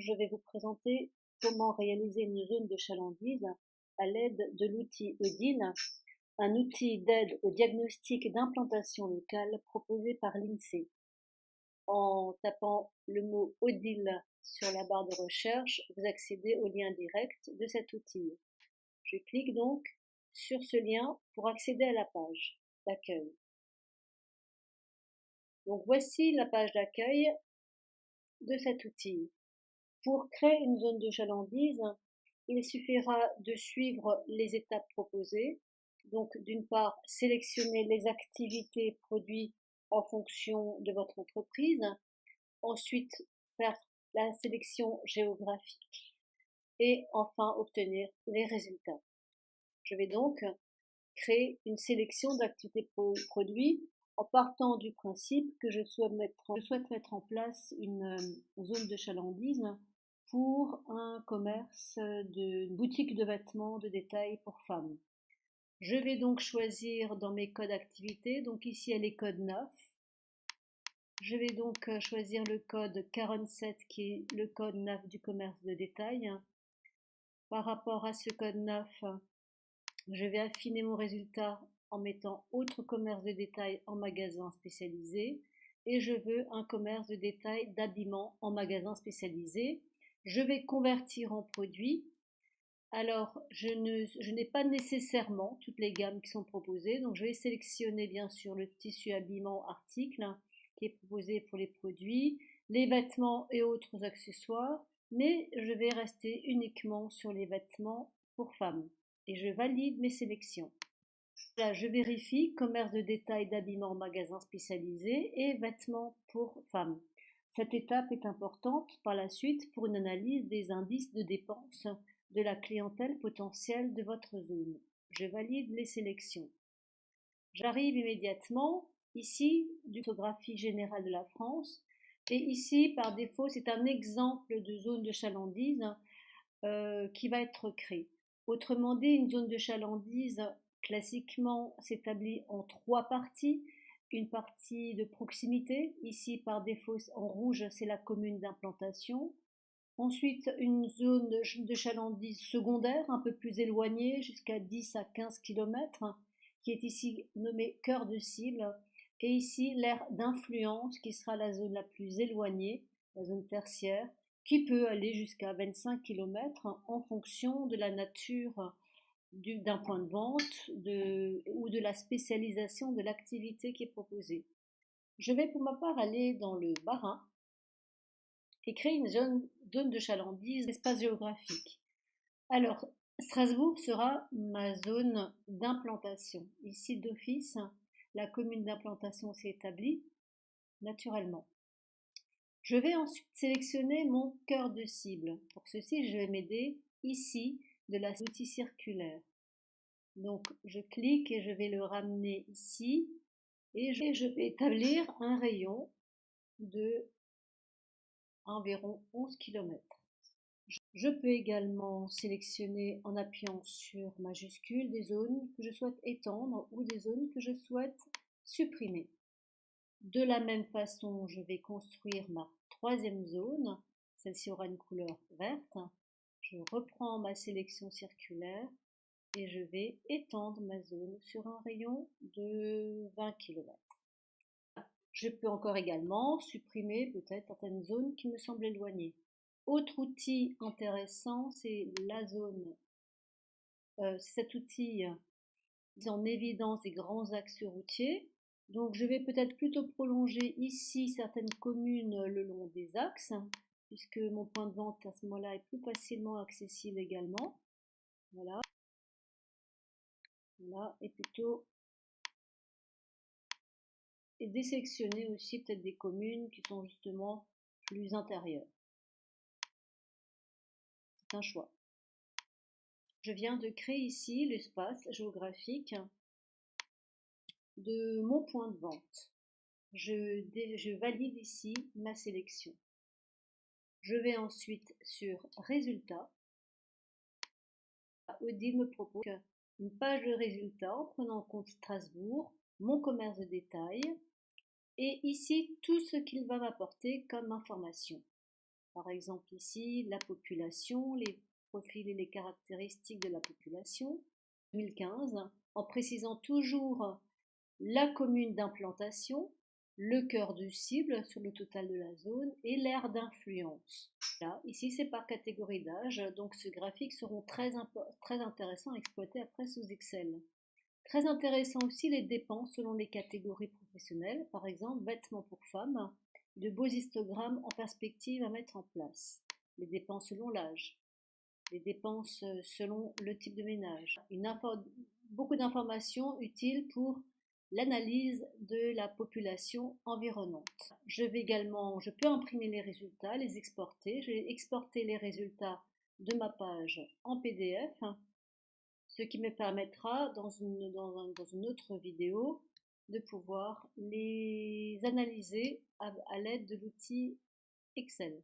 je vais vous présenter comment réaliser une zone de chalandise à l'aide de l'outil Odile, un outil d'aide au diagnostic d'implantation locale proposé par l'INSEE. En tapant le mot Odile sur la barre de recherche, vous accédez au lien direct de cet outil. Je clique donc sur ce lien pour accéder à la page d'accueil. Donc voici la page d'accueil de cet outil. Pour créer une zone de chalandise, il suffira de suivre les étapes proposées. Donc d'une part, sélectionner les activités produites en fonction de votre entreprise. Ensuite, faire la sélection géographique. Et enfin, obtenir les résultats. Je vais donc créer une sélection d'activités produits en partant du principe que je souhaite mettre en place une zone de chalandise pour un commerce de boutique de vêtements de détail pour femmes. Je vais donc choisir dans mes codes activités, donc ici il y a les codes 9. Je vais donc choisir le code 47 qui est le code 9 du commerce de détail. Par rapport à ce code 9, je vais affiner mon résultat en mettant autre commerce de détail en magasin spécialisé et je veux un commerce de détail d'habillement en magasin spécialisé. Je vais convertir en produit. Alors, je n'ai pas nécessairement toutes les gammes qui sont proposées, donc je vais sélectionner bien sûr le tissu habillement article qui est proposé pour les produits, les vêtements et autres accessoires, mais je vais rester uniquement sur les vêtements pour femmes et je valide mes sélections. Là, je vérifie commerce de détail d'habillement magasin spécialisé et vêtements pour femmes. Cette étape est importante par la suite pour une analyse des indices de dépenses de la clientèle potentielle de votre zone. Je valide les sélections. J'arrive immédiatement ici du photographie générale de la France et ici par défaut c'est un exemple de zone de chalandise qui va être créée. Autrement dit, une zone de chalandise classiquement s'établit en 3 parties. Une partie de proximité, ici par défaut en rouge c'est la commune d'implantation. Ensuite une zone de chalandise secondaire un peu plus éloignée jusqu'à 10 à 15 km qui est ici nommée cœur de cible et ici l'aire d'influence qui sera la zone la plus éloignée, la zone tertiaire, qui peut aller jusqu'à 25 km en fonction de la nature d'un point de vente ou de la spécialisation de l'activité qui est proposée. Je vais pour ma part aller dans le Bas-Rhin et créer une zone de chalandise d'espace géographique. Alors, Strasbourg sera ma zone d'implantation. Ici d'office, la commune d'implantation s'est établie naturellement. Je vais ensuite sélectionner mon cœur de cible. Pour ceci, je vais m'aider ici de l'outil circulaire. Donc, je clique et je vais le ramener ici et je vais établir un rayon de environ 11 km. Je peux également sélectionner en appuyant sur majuscule des zones que je souhaite étendre ou des zones que je souhaite supprimer. De la même façon, je vais construire ma 3e zone. Celle-ci aura une couleur verte. Je reprends ma sélection circulaire et je vais étendre ma zone sur un rayon de 20 km. Je peux encore également supprimer peut-être certaines zones qui me semblent éloignées. Autre outil intéressant, c'est la zone. Cet outil met en évidence des grands axes routiers. Donc je vais peut-être plutôt prolonger ici certaines communes le long des axes, puisque mon point de vente à ce moment-là est plus facilement accessible également. Voilà. Voilà, et désélectionner aussi peut-être des communes qui sont justement plus intérieures. C'est un choix. Je viens de créer ici l'espace géographique de mon point de vente. Je valide ici ma sélection. Je vais ensuite sur Résultats. Odile me propose une page de résultats en prenant en compte Strasbourg, mon commerce de détail et ici tout ce qu'il va m'apporter comme information. Par exemple ici, la population, les profils et les caractéristiques de la population, 2015, en précisant toujours la commune d'implantation, le cœur de cible sur le total de la zone et l'aire d'influence. Là, ici, c'est par catégorie d'âge, donc ce graphique seront très intéressants à exploiter après sous Excel. Très intéressant aussi les dépenses selon les catégories professionnelles, par exemple vêtements pour femmes, de beaux histogrammes en perspective à mettre en place. Les dépenses selon l'âge, les dépenses selon le type de ménage. Beaucoup d'informations utiles pour l'analyse de la population environnante. Je peux imprimer les résultats, les exporter. Je vais exporter les résultats de ma page en PDF, ce qui me permettra dans une autre vidéo de pouvoir les analyser à l'aide de l'outil Excel.